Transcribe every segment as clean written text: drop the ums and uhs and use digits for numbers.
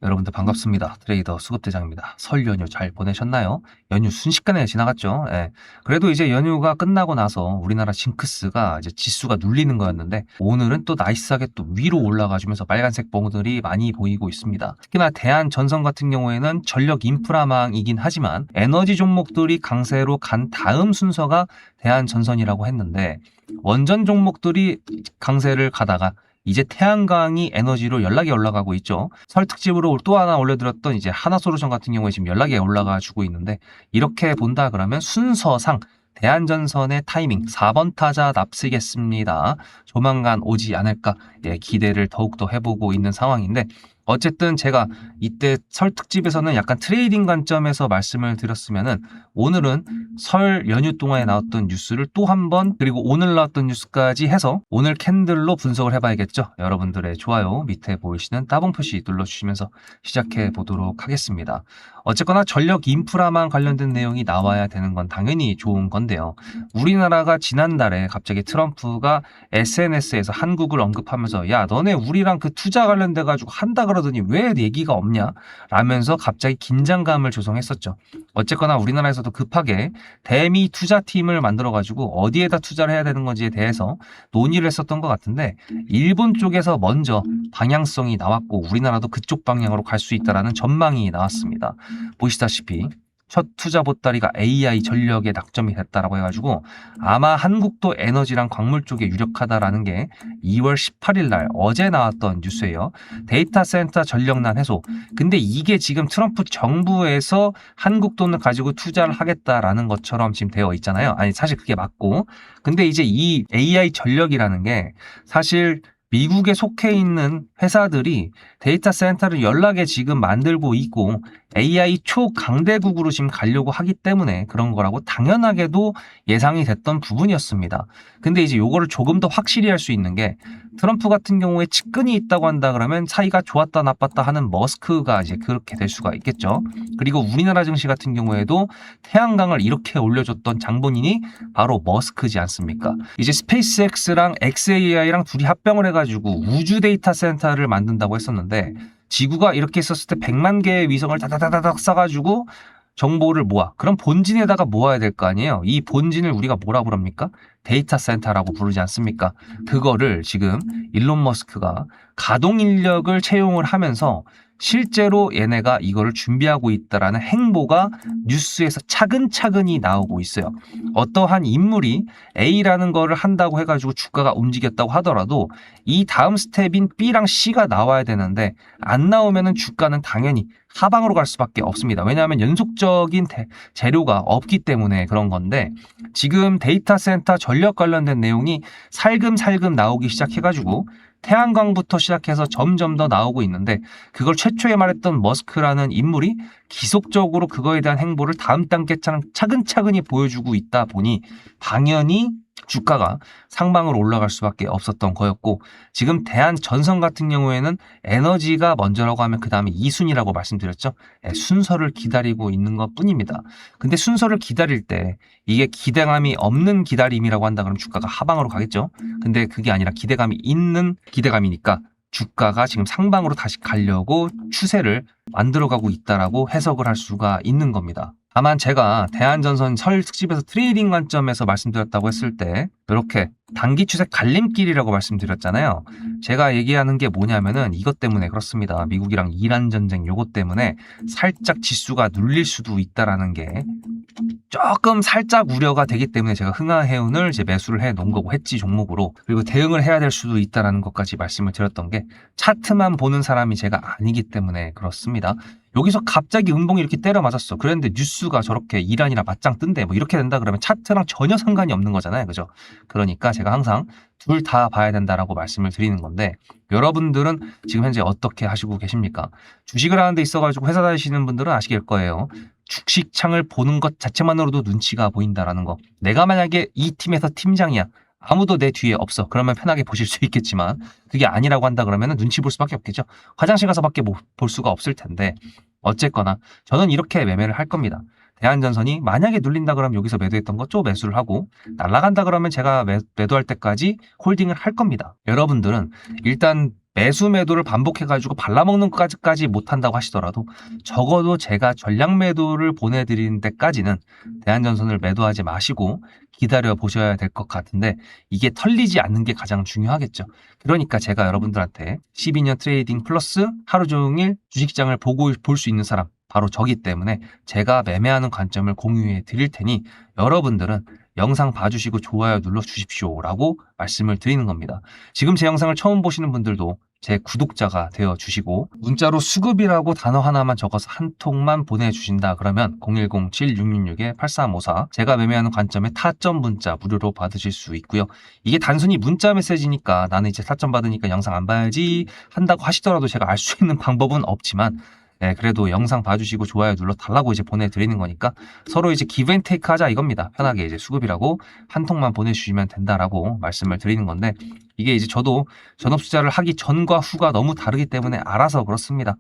여러분들 반갑습니다. 트레이더 수급대장입니다. 설 연휴 잘 보내셨나요? 연휴 순식간에 지나갔죠. 예. 그래도 이제 연휴가 끝나고 나서 우리나라 징크스가 이제 지수가 눌리는 거였는데 오늘은 또 나이스하게 또 위로 올라가주면서 빨간색 봉들이 많이 보이고 있습니다. 특히나 대한전선 같은 경우에는 전력 인프라망이긴 하지만 에너지 종목들이 강세로 간 다음 순서가 대한전선이라고 했는데 원전 종목들이 강세를 가다가 이제 태양광이 에너지로 연락이 올라가고 있죠. 설 특집으로 또 하나 올려드렸던 이제 하나솔루션 같은 경우에 지금 연락이 올라가 주고 있는데 이렇게 본다 그러면 순서상 대한전선의 타이밍 4번 타자 납쓰겠습니다. 조만간 오지 않을까 기대를 더욱더 해보고 있는 상황인데 어쨌든 제가 이때 설 특집에서는 약간 트레이딩 관점에서 말씀을 드렸으면은 오늘은 설 연휴 동안에 나왔던 뉴스를 또 한 번 그리고 오늘 나왔던 뉴스까지 해서 오늘 캔들로 분석을 해봐야겠죠. 여러분들의 좋아요 밑에 보이시는 따봉 표시 눌러주시면서 시작해 보도록 하겠습니다. 어쨌거나 전력 인프라만 관련된 내용이 나와야 되는 건 당연히 좋은 건데요. 우리나라가 지난달에 갑자기 트럼프가 SNS에서 한국을 언급하면서 야 너네 우리랑 그 투자 관련돼 가지고 한다 그러더니 왜 얘기가 없냐 라면서 갑자기 긴장감을 조성했었죠. 어쨌거나 우리나라에서도 급하게 대미 투자팀을 만들어 가지고 어디에다 투자를 해야 되는 건지에 대해서 논의를 했었던 것 같은데 일본 쪽에서 먼저 방향성이 나왔고 우리나라도 그쪽 방향으로 갈 수 있다라는 전망이 나왔습니다. 보시다시피 첫 투자 보따리가 AI 전력에 낙점이 됐다라고 해가지고 아마 한국도 에너지랑 광물 쪽에 유력하다라는 게 2월 18일 날 어제 나왔던 뉴스예요. 데이터 센터 전력난 해소. 근데 이게 지금 트럼프 정부에서 한국 돈을 가지고 투자를 하겠다라는 것처럼 지금 되어 있잖아요. 아니 사실 그게 맞고. 근데 이제 이 AI 전력이라는 게 사실 미국에 속해 있는 회사들이 데이터 센터를 연락에 지금 만들고 있고 AI 초강대국으로 지금 가려고 하기 때문에 그런 거라고 당연하게도 예상이 됐던 부분이었습니다. 근데 이제 요거를 조금 더 확실히 할 수 있는 게 트럼프 같은 경우에 측근이 있다고 한다 그러면 사이가 좋았다 나빴다 하는 머스크가 이제 그렇게 될 수가 있겠죠. 그리고 우리나라 증시 같은 경우에도 태양광을 이렇게 올려줬던 장본인이 바로 머스크지 않습니까? 이제 스페이스X랑 xAI랑 둘이 합병을 해가지고 우주 데이터 센터를 만든다고 했었는데 지구가 이렇게 있었을 때 100만 개의 위성을 다다다닥 쏴가지고 정보를 모아. 그럼 본진에다가 모아야 될 거 아니에요. 이 본진을 우리가 뭐라 부릅니까? 데이터 센터라고 부르지 않습니까? 그거를 지금 일론 머스크가 가동 인력을 채용을 하면서 실제로 얘네가 이거를 준비하고 있다라는 행보가 뉴스에서 차근차근히 나오고 있어요. 어떠한 인물이 A라는 거를 한다고 해가지고 주가가 움직였다고 하더라도 이 다음 스텝인 B랑 C가 나와야 되는데 안 나오면은 주가는 당연히 하방으로 갈 수밖에 없습니다. 왜냐하면 연속적인 재료가 없기 때문에 그런 건데 지금 데이터 센터 전력 관련된 내용이 살금살금 나오기 시작해가지고 태양광부터 시작해서 점점 더 나오고 있는데 그걸 최초에 말했던 머스크라는 인물이 지속적으로 그거에 대한 행보를 다음 단계 차근차근히 보여주고 있다 보니 당연히 주가가 상방으로 올라갈 수밖에 없었던 거였고 지금 대한전선 같은 경우에는 에너지가 먼저라고 하면 그 다음에 2순위라고 말씀드렸죠. 순서를 기다리고 있는 것 뿐입니다. 근데 순서를 기다릴 때 이게 기대감이 없는 기다림이라고 한다 그러면 주가가 하방으로 가겠죠. 근데 그게 아니라 기대감이 있는 기대감이니까 주가가 지금 상방으로 다시 가려고 추세를 만들어가고 있다라고 해석을 할 수가 있는 겁니다. 다만 제가 대한전선 설 특집에서 트레이딩 관점에서 말씀드렸다고 했을 때 이렇게 단기 추세 갈림길이라고 말씀드렸잖아요. 제가 얘기하는 게 뭐냐면은 이것 때문에 그렇습니다. 미국이랑 이란 전쟁 요것 때문에 살짝 지수가 눌릴 수도 있다라는 게 조금 살짝 우려가 되기 때문에 제가 흥하해운을 이제 매수를 해 놓은 거고 했지 종목으로 그리고 대응을 해야 될 수도 있다라는 것까지 말씀을 드렸던 게 차트만 보는 사람이 제가 아니기 때문에 그렇습니다. 여기서 갑자기 음봉이 이렇게 때려 맞았어. 그런데 뉴스가 저렇게 이란이랑 맞짱 뜬대. 뭐 이렇게 된다 그러면 차트랑 전혀 상관이 없는 거잖아요. 그죠? 그러니까 제가 항상 둘 다 봐야 된다라고 말씀을 드리는 건데 여러분들은 지금 현재 어떻게 하시고 계십니까? 주식을 하는 데 있어가지고 회사 다니시는 분들은 아시길 거예요. 주식창을 보는 것 자체만으로도 눈치가 보인다라는 거. 내가 만약에 이 팀에서 팀장이야. 아무도 내 뒤에 없어. 그러면 편하게 보실 수 있겠지만 그게 아니라고 한다 그러면 눈치 볼 수밖에 없겠죠. 화장실 가서밖에 볼 수가 없을 텐데 어쨌거나 저는 이렇게 매매를 할 겁니다. 대한전선이 만약에 눌린다 그러면 여기서 매도했던 거 좀 매수를 하고 날아간다 그러면 제가 매도할 때까지 홀딩을 할 겁니다. 여러분들은 일단 매수 매도를 반복해가지고 발라먹는 것까지 못한다고 하시더라도 적어도 제가 전량 매도를 보내드리는 데까지는 대한전선을 매도하지 마시고 기다려 보셔야 될 것 같은데, 이게 털리지 않는 게 가장 중요하겠죠. 그러니까 제가 여러분들한테 12년 트레이딩 플러스 하루 종일 주식시장을 보고 볼 수 있는 사람, 바로 저기 때문에 제가 매매하는 관점을 공유해 드릴 테니 여러분들은 영상 봐주시고 좋아요 눌러 주십시오 라고 말씀을 드리는 겁니다. 지금 제 영상을 처음 보시는 분들도 제 구독자가 되어 주시고, 문자로 수급이라고 단어 하나만 적어서 한 통만 보내주신다 그러면 010-7666-8354 제가 매매하는 관점의 타점 문자 무료로 받으실 수 있고요. 이게 단순히 문자 메시지니까 나는 이제 타점 받으니까 영상 안 봐야지 한다고 하시더라도 제가 알 수 있는 방법은 없지만, 네, 그래도 영상 봐주시고 좋아요 눌러 달라고 이제 보내드리는 거니까 서로 이제 기브앤테이크 하자 이겁니다. 편하게 이제 수급이라고 한 통만 보내주시면 된다라고 말씀을 드리는 건데, 이게 이제 저도 전업 투자를 하기 전과 후가 너무 다르기 때문에 알아서 그렇습니다.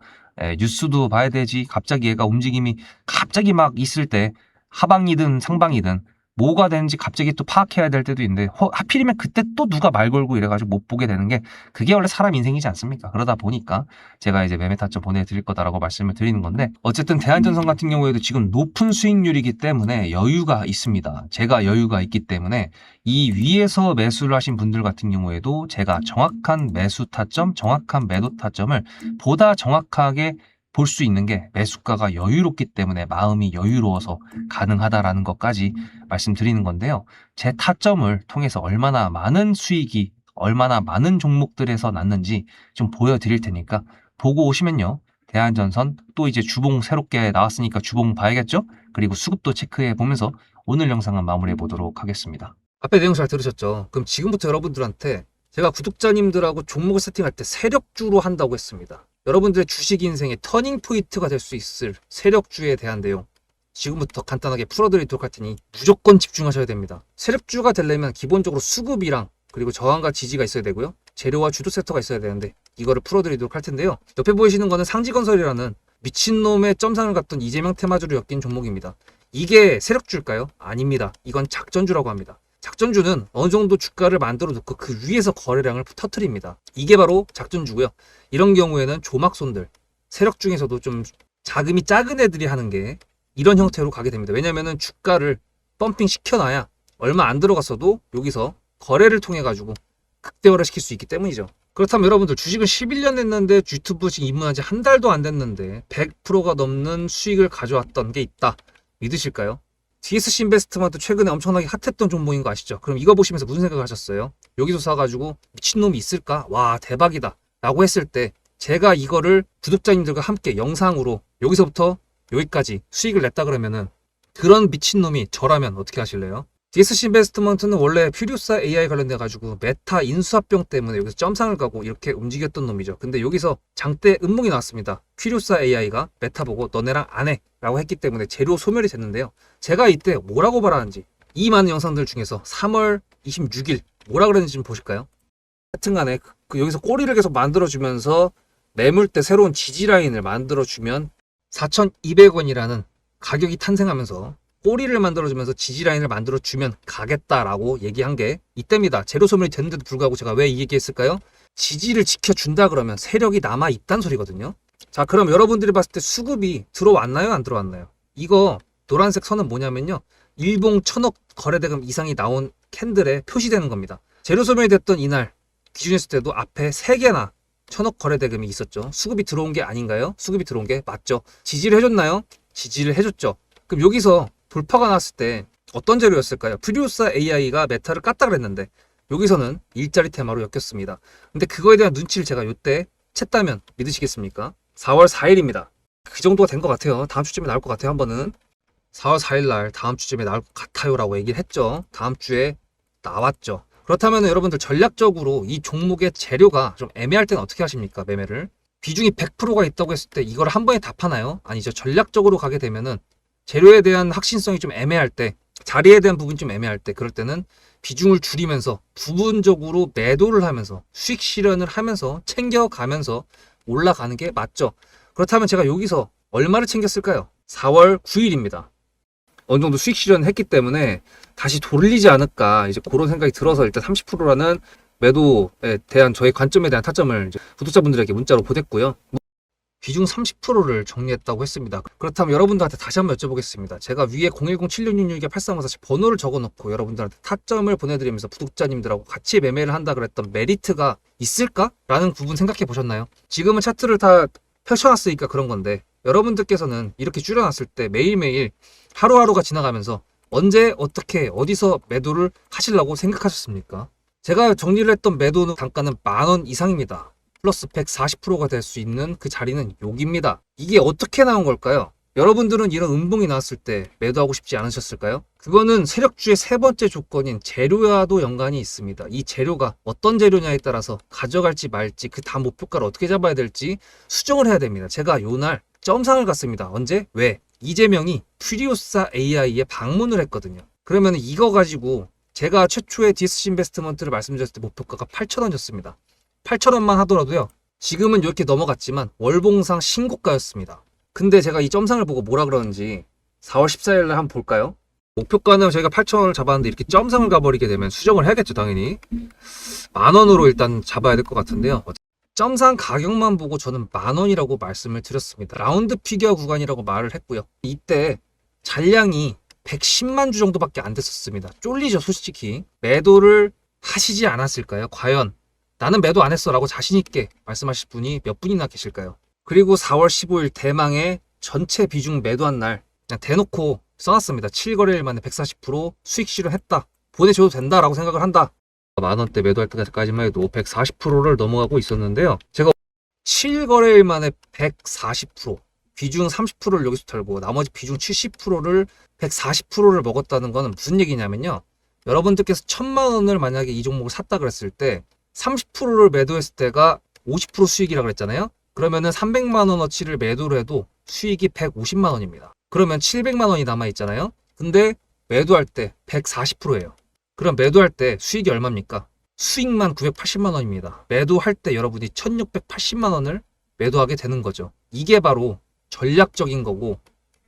뉴스도 봐야 되지. 갑자기 얘가 움직임이 갑자기 막 있을 때 하방이든 상방이든 뭐가 되는지 갑자기 또 파악해야 될 때도 있는데, 하필이면 그때 또 누가 말 걸고 이래가지고 못 보게 되는 게 그게 원래 사람 인생이지 않습니까? 그러다 보니까 제가 이제 매매 타점 보내드릴 거다라고 말씀을 드리는 건데, 어쨌든 대한전선 같은 경우에도 지금 높은 수익률이기 때문에 여유가 있습니다. 제가 여유가 있기 때문에 이 위에서 매수를 하신 분들 같은 경우에도 제가 정확한 매수 타점, 정확한 매도 타점을 보다 정확하게 볼 수 있는 게 매수가가 여유롭기 때문에 마음이 여유로워서 가능하다라는 것까지 말씀드리는 건데요. 제 타점을 통해서 얼마나 많은 수익이 얼마나 많은 종목들에서 났는지 좀 보여드릴 테니까 보고 오시면요. 대한전선 또 이제 주봉 새롭게 나왔으니까 주봉 봐야겠죠? 그리고 수급도 체크해 보면서 오늘 영상은 마무리해 보도록 하겠습니다. 앞에 내용 잘 들으셨죠? 그럼 지금부터 여러분들한테 제가 구독자님들하고 종목을 세팅할 때 세력주로 한다고 했습니다. 여러분들의 주식 인생의 터닝 포인트가 될 수 있을 세력주에 대한 내용 지금부터 간단하게 풀어드리도록 할 테니 무조건 집중하셔야 됩니다. 세력주가 되려면 기본적으로 수급이랑 그리고 저항과 지지가 있어야 되고요. 재료와 주도 섹터가 있어야 되는데 이거를 풀어드리도록 할 텐데요. 옆에 보이시는 거는 상지건설이라는 미친놈의 점상을 갖던 이재명 테마주로 엮인 종목입니다. 이게 세력주일까요? 아닙니다. 이건 작전주라고 합니다. 작전주는 어느 정도 주가를 만들어 놓고 그 위에서 거래량을 터트립니다. 이게 바로 작전주고요. 이런 경우에는 조막손들, 세력 중에서도 좀 자금이 작은 애들이 하는 게 이런 형태로 가게 됩니다. 왜냐면은 주가를 펌핑 시켜놔야 얼마 안 들어갔어도 여기서 거래를 통해 가지고 극대화를 시킬 수 있기 때문이죠. 그렇다면 여러분들 주식을 11년 했는데 유튜브 지금 입문한 지 한 달도 안 됐는데 100%가 넘는 수익을 가져왔던 게 있다. 믿으실까요? DSC 인베스트먼트 최근에 엄청나게 핫했던 종목인 거 아시죠? 그럼 이거 보시면서 무슨 생각을 하셨어요? 여기서 사가지고 미친놈이 있을까? 와 대박이다 라고 했을 때 제가 이거를 구독자님들과 함께 영상으로 여기서부터 여기까지 수익을 냈다 그러면은 그런 미친놈이 저라면 어떻게 하실래요? DSC 인베스트먼트는 원래 퓨리오사 AI 관련돼 가지고 메타 인수합병 때문에 여기서 점상을 가고 이렇게 움직였던 놈이죠. 근데 여기서 장대 음몽이 나왔습니다. 퓨리오사 AI가 메타 보고 너네랑 안 해 라고 했기 때문에 재료 소멸이 됐는데요. 제가 이때 뭐라고 말하는지 이 많은 영상들 중에서 3월 26일 뭐라 그랬는지 좀 보실까요? 하여튼간에 여기서 꼬리를 계속 만들어주면서 매물대 새로운 지지라인을 만들어주면 4,200원이라는 가격이 탄생하면서 꼬리를 만들어주면서 지지라인을 만들어주면 가겠다라고 얘기한 게 이때입니다. 재료 소멸이 됐는데도 불구하고 제가 왜 이 얘기했을까요? 지지를 지켜준다 그러면 세력이 남아있단 소리거든요. 자, 그럼 여러분들이 봤을 때 수급이 들어왔나요? 안 들어왔나요? 이거 노란색 선은 뭐냐면요. 일봉 1,000억 거래대금 이상이 나온 캔들에 표시되는 겁니다. 재료 소멸이 됐던 이날 기준했을 때도 앞에 3개나 1,000억 거래대금이 있었죠. 수급이 들어온 게 아닌가요? 수급이 들어온 게 맞죠. 지지를 해줬나요? 지지를 해줬죠. 그럼 여기서 돌파가 났을 때 어떤 재료였을까요? 퓨리오사 AI가 메타를 깠다 그랬는데 여기서는 일자리 테마로 엮였습니다. 근데 그거에 대한 눈치를 제가 이때 챘다면 믿으시겠습니까? 4월 4일입니다. 그 정도가 된 것 같아요. 다음 주쯤에 나올 것 같아요. 한 번은 4월 4일 날 다음 주쯤에 나올 것 같아요 라고 얘기를 했죠. 다음 주에 나왔죠. 그렇다면 여러분들 전략적으로 이 종목의 재료가 좀 애매할 때는 어떻게 하십니까? 매매를 비중이 100%가 있다고 했을 때 이걸 한 번에 다 파나요? 아니죠. 전략적으로 가게 되면은 재료에 대한 확신성이 좀 애매할 때, 자리에 대한 부분이 좀 애매할 때, 그럴 때는 비중을 줄이면서 부분적으로 매도를 하면서 수익 실현을 하면서 챙겨가면서 올라가는 게 맞죠. 그렇다면 제가 여기서 얼마를 챙겼을까요? 4월 9일입니다. 어느 정도 수익 실현을 했기 때문에 다시 돌리지 않을까 이제 그런 생각이 들어서 일단 30%라는 매도에 대한 저의 관점에 대한 타점을 이제 구독자분들에게 문자로 보냈고요. 비중 30%를 정리했다고 했습니다. 그렇다면 여러분들한테 다시 한번 여쭤보겠습니다. 제가 위에 010-7666-8354 번호를 적어놓고 여러분들한테 타점을 보내드리면서 구독자님들하고 같이 매매를 한다 그랬던 메리트가 있을까? 라는 부분 생각해 보셨나요? 지금은 차트를 다 펼쳐놨으니까 그런 건데 여러분들께서는 이렇게 줄여놨을 때 매일매일 하루하루가 지나가면서 언제 어떻게 어디서 매도를 하시려고 생각하셨습니까? 제가 정리를 했던 매도 단가는 10,000원 이상입니다. 플러스 140%가 될 수 있는 그 자리는 여기입니다. 이게 어떻게 나온 걸까요? 여러분들은 이런 음봉이 나왔을 때 매도하고 싶지 않으셨을까요? 그거는 세력주의 세 번째 조건인 재료와도 연관이 있습니다. 이 재료가 어떤 재료냐에 따라서 가져갈지 말지 그 다음 목표가를 어떻게 잡아야 될지 수정을 해야 됩니다. 제가 요날 점상을 갔습니다. 언제? 왜? 이재명이 퓨리오사 AI에 방문을 했거든요. 그러면 이거 가지고 제가 최초의 디스시 인베스트먼트를 말씀드렸을 때 목표가가 8,000원이었습니다. 8,000원만 하더라도요. 지금은 이렇게 넘어갔지만 월봉상 신고가였습니다. 근데 제가 이 점상을 보고 뭐라 그러는지 4월 14일 날 한번 볼까요? 목표가는 저희가 8,000원을 잡았는데 이렇게 점상을 가버리게 되면 수정을 해야겠죠, 당연히. 10,000원으로 일단 잡아야 될 것 같은데요. 점상 가격만 보고 저는 10,000원이라고 말씀을 드렸습니다. 라운드 피겨 구간이라고 말을 했고요. 이때 잔량이 110만 주 정도밖에 안 됐었습니다. 쫄리죠, 솔직히. 매도를 하시지 않았을까요? 과연 나는 매도 안 했어 라고 자신있게 말씀하실 분이 몇 분이나 계실까요? 그리고 4월 15일 대망의 전체 비중 매도한 날 그냥 대놓고 써놨습니다. 7거래일 만에 140% 수익 실현했다. 보내줘도 된다라고 생각을 한다. 10,000원대 매도할 때까지만 해도 140%를 넘어가고 있었는데요. 제가 7거래일 만에 140% 비중 30%를 여기서 털고 나머지 비중 70%를 140%를 먹었다는 거는 무슨 얘기냐면요. 여러분들께서 1,000만 원을 만약에 이 종목을 샀다 그랬을 때 30%를 매도했을 때가 50% 수익이라고 그랬잖아요. 그러면은 300만 원어치를 매도를 해도 수익이 150만 원입니다. 그러면 700만 원이 남아 있잖아요. 근데 매도할 때 140%예요. 그럼 매도할 때 수익이 얼마입니까? 수익만 980만 원입니다. 매도할 때 여러분이 1680만 원을 매도하게 되는 거죠. 이게 바로 전략적인 거고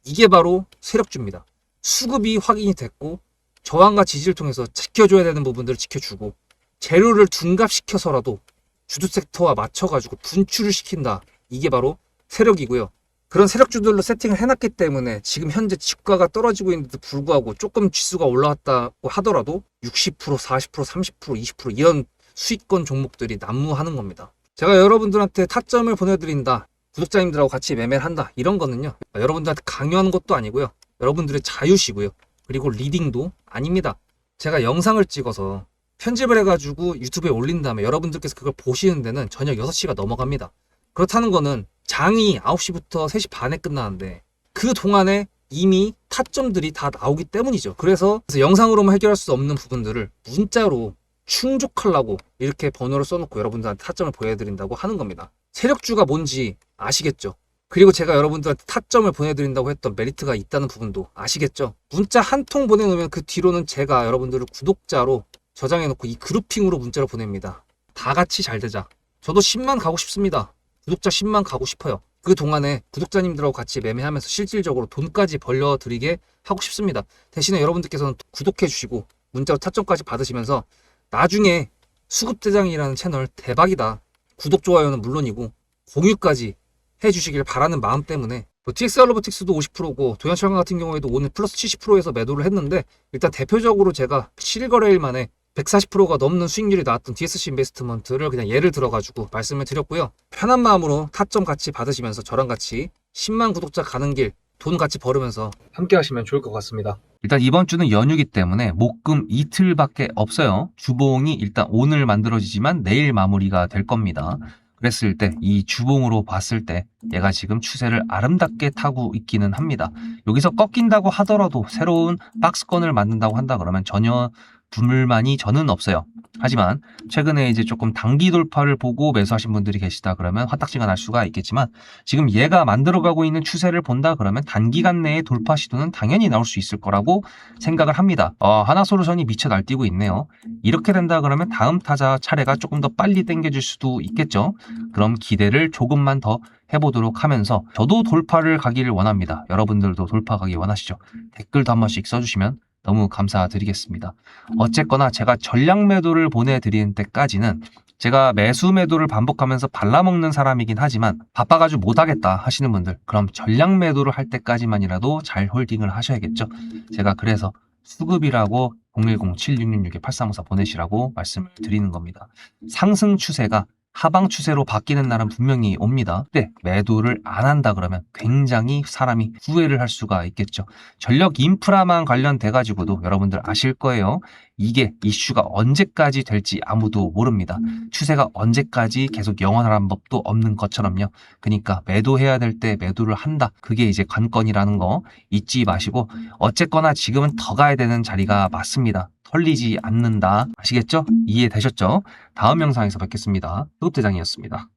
이게 바로 세력주입니다. 수급이 확인이 됐고 저항과 지지를 통해서 지켜줘야 되는 부분들을 지켜주고 재료를 둔갑시켜서라도 주도 섹터와 맞춰가지고 분출을 시킨다. 이게 바로 세력이고요. 그런 세력주들로 세팅을 해놨기 때문에 지금 현재 주가가 떨어지고 있는데도 불구하고 조금 지수가 올라왔다고 하더라도 60%, 40%, 30%, 20% 이런 수익권 종목들이 난무하는 겁니다. 제가 여러분들한테 타점을 보내드린다. 구독자님들하고 같이 매매를 한다. 이런 거는요. 여러분들한테 강요하는 것도 아니고요. 여러분들의 자유시고요. 그리고 리딩도 아닙니다. 제가 영상을 찍어서 편집을 해가지고 유튜브에 올린 다음에 여러분들께서 그걸 보시는 데는 저녁 6시가 넘어갑니다. 그렇다는 거는 장이 9시부터 3시 반에 끝나는데 그 동안에 이미 타점들이 다 나오기 때문이죠. 그래서 영상으로만 해결할 수 없는 부분들을 문자로 충족하려고 이렇게 번호를 써놓고 여러분들한테 타점을 보여드린다고 하는 겁니다. 세력주가 뭔지 아시겠죠? 그리고 제가 여러분들한테 타점을 보내드린다고 했던 메리트가 있다는 부분도 아시겠죠? 문자 한 통 보내놓으면 그 뒤로는 제가 여러분들을 구독자로 저장해놓고 이 그룹핑으로 문자를 보냅니다. 다 같이 잘 되자. 저도 10만 가고 싶습니다. 구독자 10만 가고 싶어요. 그 동안에 구독자님들하고 같이 매매하면서 실질적으로 돈까지 벌려드리게 하고 싶습니다. 대신에 여러분들께서는 구독해주시고 문자로 타점까지 받으시면서 나중에 수급대장이라는 채널 대박이다. 구독, 좋아요는 물론이고 공유까지 해주시길 바라는 마음 때문에 TXR 로보틱스도 50%고 도연철강 같은 경우에도 오늘 플러스 70%에서 매도를 했는데 일단 대표적으로 제가 7거래일 만에 140%가 넘는 수익률이 나왔던 DSC 인베스트먼트를 그냥 예를 들어가지고 말씀을 드렸고요. 편한 마음으로 타점 같이 받으시면서 저랑 같이 10만 구독자 가는 길 돈 같이 벌으면서 함께 하시면 좋을 것 같습니다. 일단 이번 주는 연휴기 때문에 목금 이틀밖에 없어요. 주봉이 일단 오늘 만들어지지만 내일 마무리가 될 겁니다. 그랬을 때 이 주봉으로 봤을 때 얘가 지금 추세를 아름답게 타고 있기는 합니다. 여기서 꺾인다고 하더라도 새로운 박스권을 만든다고 한다 그러면 전혀 불만이 저는 없어요. 하지만 최근에 이제 조금 단기 돌파를 보고 매수하신 분들이 계시다 그러면 화딱지가 날 수가 있겠지만 지금 얘가 만들어가고 있는 추세를 본다 그러면 단기간 내에 돌파 시도는 당연히 나올 수 있을 거라고 생각을 합니다. 하나솔루션이 미쳐 날뛰고 있네요. 이렇게 된다 그러면 다음 타자 차례가 조금 더 빨리 당겨질 수도 있겠죠. 그럼 기대를 조금만 더 해보도록 하면서 저도 돌파를 가기를 원합니다. 여러분들도 돌파 가기 원하시죠? 댓글도 한 번씩 써주시면 너무 감사드리겠습니다. 어쨌거나 제가 전략 매도를 보내드리는 때까지는 제가 매수 매도를 반복하면서 발라먹는 사람이긴 하지만 바빠가지고 못하겠다 하시는 분들, 그럼 전략 매도를 할 때까지만이라도 잘 홀딩을 하셔야겠죠. 제가 그래서 수급이라고 010-7666-8354 보내시라고 말씀을 드리는 겁니다. 상승 추세가 하방 추세로 바뀌는 날은 분명히 옵니다. 근데 매도를 안 한다 그러면 굉장히 사람이 후회를 할 수가 있겠죠. 전력 인프라만 관련돼 가지고도 여러분들 아실 거예요. 이게 이슈가 언제까지 될지 아무도 모릅니다. 추세가 언제까지 계속 영원한 법도 없는 것처럼요. 그러니까 매도해야 될 때 매도를 한다. 그게 이제 관건이라는 거 잊지 마시고, 어쨌거나 지금은 더 가야 되는 자리가 맞습니다. 털리지 않는다. 아시겠죠? 이해되셨죠? 다음 영상에서 뵙겠습니다. 수급대장이었습니다.